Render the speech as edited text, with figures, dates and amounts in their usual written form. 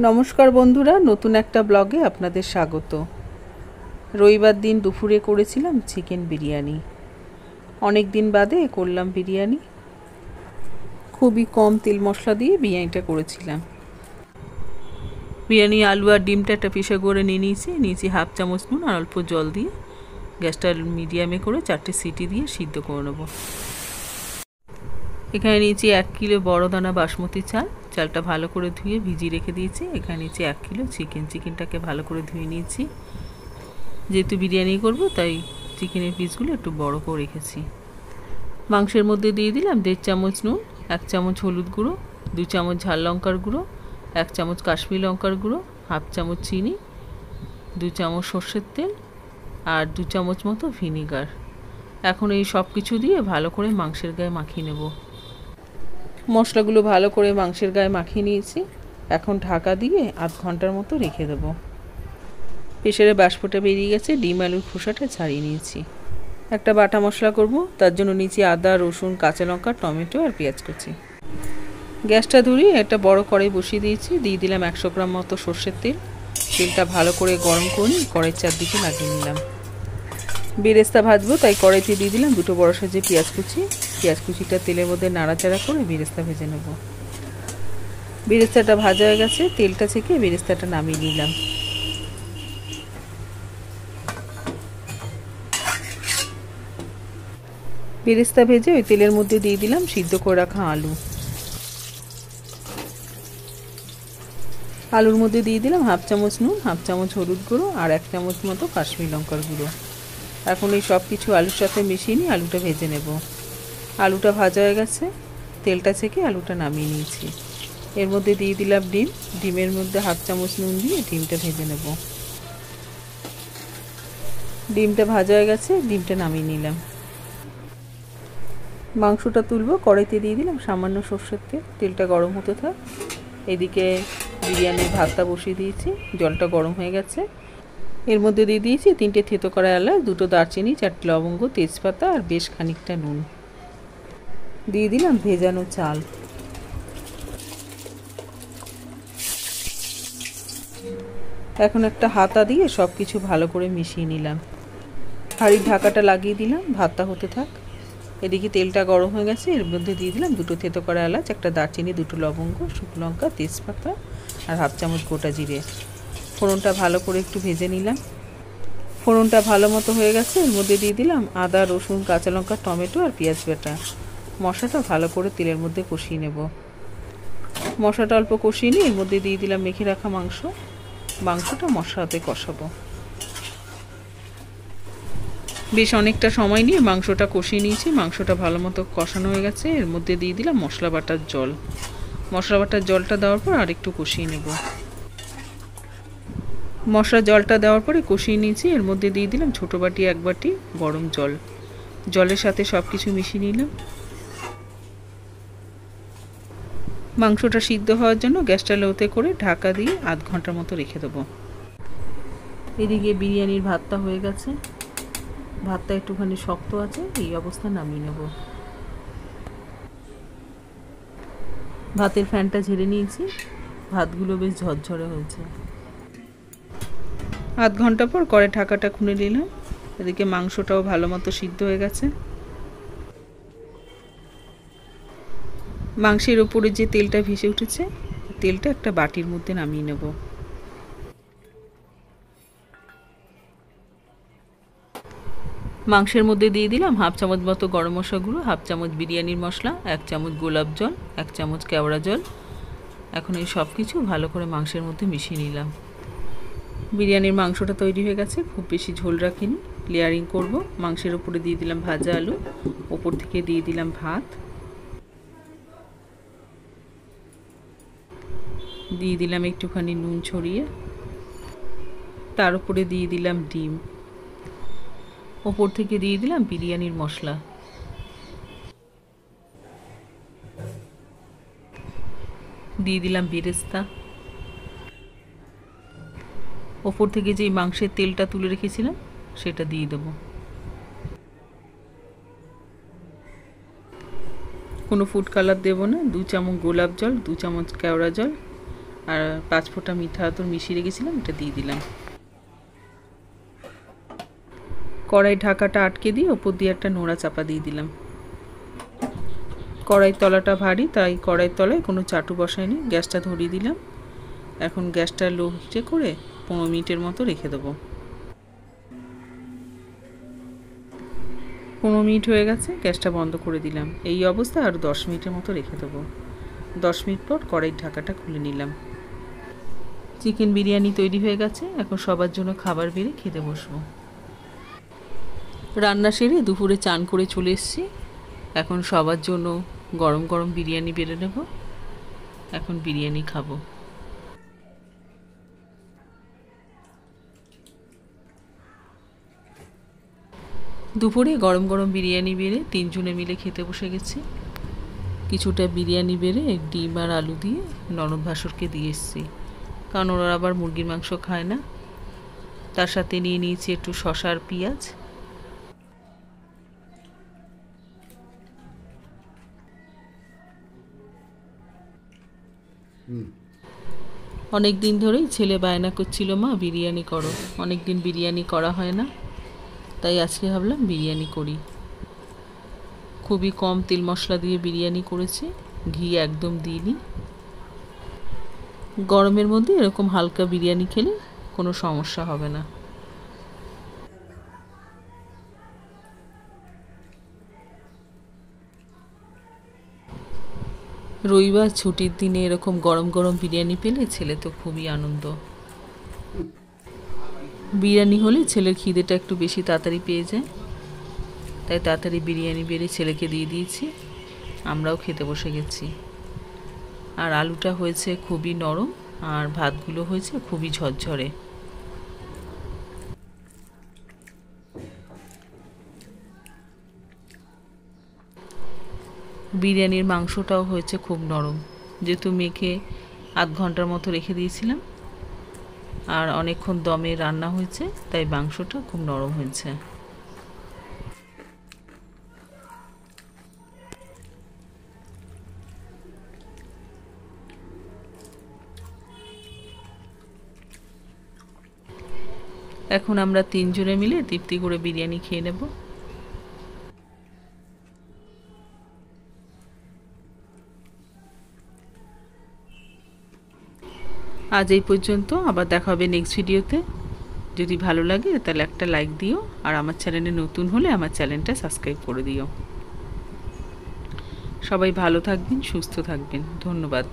নমস্কার বন্ধুরা, নতুন একটা ব্লগে আপনাদের স্বাগত। রবিবার দিন দুপুরে করেছিলাম চিকেন বিরিয়ানি। অনেক দিন বাদে করলাম বিরিয়ানি। খুবই কম তেল মশলা দিয়ে বিরিয়ানিটা করেছিলাম। বিরিয়ানি আলু আর ডিমটা একটা পিসে করে নিয়েছি হাফ চামচ নুন আর অল্প জল দিয়ে গ্যাসটা মিডিয়ামে করে 4টে সিটি দিয়ে সিদ্ধ করে নেব। এখানে নিয়েছি 1 কিলো বড় দানা বাসমতি চালটা ভালো করে ধুয়ে ভিজিয়ে রেখে দিয়েছি। এখানে নিয়েছি 1 কিলো চিকেনটাকে ভালো করে ধুয়ে নিয়েছি। যেহেতু বিরিয়ানি করব তাই চিকেনের পিসগুলো একটু বড় করে রেখেছি। মাংসের মধ্যে দিয়ে দিলাম 1.5 চামচ নুন, 1 চামচ হলুদ গুঁড়ো, 2 চামচ ঝাল লঙ্কার গুঁড়ো, 1 চামচ কাশ্মীরি লঙ্কার গুঁড়ো, হাফ চামচ চিনি, 2 চামচ সর্ষের তেল আর 2 চামচ মতো ভিনিগার। এখন এই সব কিছু দিয়ে ভালো করে মাংসের গায়ে মাখিয়ে নেব। মশলাগুলো ভালো করে মাংসের গায়ে মাখিয়ে নিয়েছি। এখন ঢাকা দিয়ে আধ ঘন্টার মতো রেখে দেব। প্রেসারে বাষ্পটা বেরিয়ে গেছে, ডিম আলুর খোসাটা ছাড়িয়ে নিয়েছি। একটা বাটা মশলা করব, তার জন্য নিয়েছি আদা, রসুন, কাঁচা লঙ্কা, টমেটো আর পেঁয়াজ কুচি। গ্যাসটা ধরিয়ে একটা বড় কড়াই বসিয়ে দিয়েছি। দিয়ে দিলাম 100 গ্রাম মতো সর্ষের তেল। তেলটা ভালো করে গরম করে কড়াইয়ের চারদিকে লাগিয়ে নিলাম। বেরেস্তা ভাজবো তাই কড়াইতে দিয়ে দিলাম 2 বড় সাইজের পেঁয়াজ কুচিটা তেলের মধ্যে নাড়াচাড়া করে বেরেস্তা ভেজে নেব। বেরেস্তাটা ভাজা হয়ে গেছে, তেলটা ছেঁকে বেরেস্তাটা নামিয়ে নিলাম। বেরেস্তা ভেজে ওই তেলের মধ্যে দিয়ে দিলাম সিদ্ধ করে রাখা আলুর মধ্যে দিয়ে দিলাম হাফ চামচ নুন, হাফ চামচ হলুদ গুঁড়ো আর 1 চামচ মতো কাশ্মীরি লঙ্কার গুঁড়ো। এখন এই সব কিছু আলুর সাথে মিশিয়ে নিয়ে আলুটা ভেজে নেব। আলুটা ভাজা হয়ে গেছে, তেলটা ছেঁকে আলুটা নামিয়ে নিয়েছি। এর মধ্যে দিয়ে দিলাম ডিমের মধ্যে হাফ চামচ নুন দিয়ে ডিমটা ভেজে নেব। ডিমটা ভাজা হয়ে গেছে, ডিমটা নামিয়ে নিলাম। মাংসটা তুলবো, কড়াইতে দিয়ে দিলাম সামান্য সর্ষের তেল। তেলটা গরম হতে থাক। এদিকে বিরিয়ানির ভাতটা বসিয়ে দিয়েছি, জলটা গরম হয়ে গেছে। এর মধ্যে দিয়ে দিয়েছি 3টে থেতো করা এলাচ, 2টো দারচিনি, 4টে লবঙ্গ, তেজপাতা আর বেশ খানিকটা নুন। দিয়ে দিলাম ভেজানো চাল। এখন একটা হাতা দিয়ে সব কিছু ভালো করে মিশিয়ে নিলাম। হাঁড়ির ঢাকাটা লাগিয়ে দিলাম, ভাতটা হতে থাক। এদিকে তেলটা গরম হয়ে গেছে, এর মধ্যে দিয়ে দিলাম 2টো থেতো করা এলাচ, একটা দারচিনি, 2টো লবঙ্গ, শুকনো লঙ্কা, তেজপাতা আর হাফ চামচ গোটা জিরে। ফোড়নটা ভালো করে একটু ভেজে নিলাম। ফোড়নটা ভালো মতো হয়ে গেছে, এর মধ্যে দিয়ে দিলাম আদা, রসুন, কাঁচা লঙ্কা, টমেটো আর পেঁয়াজ বাটা। মশলাটা ভালো করে তেলের মধ্যে কষিয়ে নেব। মশলাটা অল্প কষিয়ে নিয়ে এর মধ্যে দিয়ে দিলাম মেখে রাখা মাংসটা মশলাতে কষাবো। বেশ অনেকটা সময় নিয়ে মাংসটা কষিয়ে নিয়েছি। মাংসটা ভালো মতো কষানো হয়ে গেছে, এর মধ্যে দিয়ে দিলাম মশলা বাটার জলটা দেওয়ার পর আর একটু কষিয়ে নেব। মশলা জলটা দেওয়ার পরে কষিয়ে নিয়েছি। এর মধ্যে দিয়ে দিলাম ছোটো বাটি 1 বাটি গরম জল। জলের সাথে সব কিছু মিশিয়ে নিলাম। মাংসটা সিদ্ধ হওয়ার জন্য গ্যাসটা লোতে করে ঢাকা দিয়ে আধ ঘন্টার মতো রেখে দেবো। এদিকে বিরিয়ানির ভাতটা হয়ে গেছে। ভাতটা একটুখানি শক্ত আছে, এই অবস্থা নামিয়ে নেব। ভাতের ফ্যানটা ঝেড়ে নিয়েছি, ভাতগুলো বেশ ঝরঝরে হয়েছে। আধ ঘন্টা পর কড়াই ঢাকাটা খুলে নিলাম। এদিকে মাংসটাও ভালো মতো সিদ্ধ হয়ে গেছে। মাংসের ওপরে যে তেলটা ভেসে উঠেছে, তেলটা একটা বাটির মধ্যে নামিয়ে নেব। মাংসের মধ্যে দিয়ে দিলাম হাফ চামচ মতো গরম মশলা গুঁড়ো, হাফ চামচ বিরিয়ানির মশলা, 1 চামচ গোলাপ জল, 1 চামচ কেওড়া জল। এখন এই সব কিছু ভালো করে মাংসের মধ্যে মিশিয়ে নিলাম। বিরিয়ানির মাংসটা তৈরি হয়ে গেছে, খুব বেশি ঝোল রাখিনি। লেয়ারিং করব। মাংসের উপরে দিয়ে দিলাম ভাজা আলু, ওপর থেকে দিয়ে দিলাম ভাত, দিয়ে দিলাম একটুখানি নুন ছড়িয়ে, তার উপরে দিয়ে দিলাম ডিম, ওপর থেকে দিয়ে দিলাম বিরিয়ানির মশলা, দিয়ে দিলাম বেরেস্তা, ওপর থেকে যে মাংসের তেলটা তুলে রেখেছিলাম সেটা দিয়ে দেবো। কোনো ফুড কালার দেব না। 2 চামচ গোলাপ জল, 2 চামচ কেওড়া জল আর 5 ফোঁটা মিঠা আতর মিশিয়ে রেখেছিলাম, এটা দিয়ে দিলাম। কড়াই ঢাকাটা আটকে দিয়ে ওপর দিয়ে একটা নোড়া চাপা দিয়ে দিলাম। কড়াইয়ের তলাটা ভারী, তাই কড়াইয়ের তলায় কোনো চাটু বসায়নি। গ্যাসটা ধরিয়ে দিলাম। এখন গ্যাসটা লো হিটে করে 15 মিনিটের মতো রেখে দেবো। 15 মিনিট হয়ে গেছে, গ্যাসটা বন্ধ করে দিলাম। এই অবস্থা আর 10 মিনিটের মতো রেখে দেবো। 10 মিনিট পর কড়াইয়ের ঢাকাটা খুলে নিলাম। চিকেন বিরিয়ানি তৈরি হয়ে গেছে। এখন সবার জন্য খাবার বেড়ে খেতে বসবো। রান্না সেরে দুপুরে চান করে চলে এসেছি। এখন সবার জন্য গরম গরম বিরিয়ানি বেড়ে নেব। এখন বিরিয়ানি খাবো। দুপুরে গরম গরম বিরিয়ানি বেড়ে 3 জনে মিলে খেতে বসে গেছি। কিছুটা বিরিয়ানি বেড়ে ডিম আর আলু দিয়ে ননদ ভাসুরকে দিয়ে এসেছি, কারণ ওরা আবার মুরগির মাংস খায় না। তার সাথে নিয়ে নিয়েছি একটু শসা আর পেঁয়াজ। অনেক দিন ধরেই ছেলে বায়না করছিল, মা বিরিয়ানি করো। অনেক দিন বিরিয়ানি করা হয় না, তাই আজকে ভাবলাম বিরিয়ানি করি। খুবই কম তেল মশলা দিয়ে বিরিয়ানি করেছি, ঘি একদম দিইনি। গরমের মধ্যে এরকম হালকা বিরিয়ানি খেলে কোনো সমস্যা হবে না। রবিবার ছুটির দিনে এরকম গরম গরম বিরিয়ানি পেলে ছেলে তো খুবই আনন্দ। বিরিয়ানি হলে ছেলের খিদেটা একটু বেশি তাড়াতাড়ি পেয়ে যায়, তাই তাড়াতাড়ি বিরিয়ানি বেড়ে ছেলেকে দিয়ে দিয়েছি। আমরাও খেতে বসে গেছি। আর আলুটা হয়েছে খুবই নরম, আর ভাতগুলো হয়েছে খুবই ঝরঝরে। বিরিয়ানির মাংসটাও হয়েছে খুব নরম, যেহেতু মেখে আধ ঘন্টার মতো রেখে দিয়েছিলাম আর অনেকক্ষণ দমে রান্না হয়েছে, তাই মাংসটা খুব নরম হয়েছে। এখন আমরা 3 জনে মিলে তৃপ্তি করে বিরিয়ানি খেয়ে নেব। আজ এই পর্যন্ত, আবার দেখা হবে নেক্সট ভিডিওতে। যদি ভালো লাগে তাহলে একটা লাইক দিও, আর আমার চ্যানেলে নতুন হলে আমার চ্যানেলটা সাবস্ক্রাইব করে দিও। সবাই ভালো থাকবেন, সুস্থ থাকবেন। ধন্যবাদ।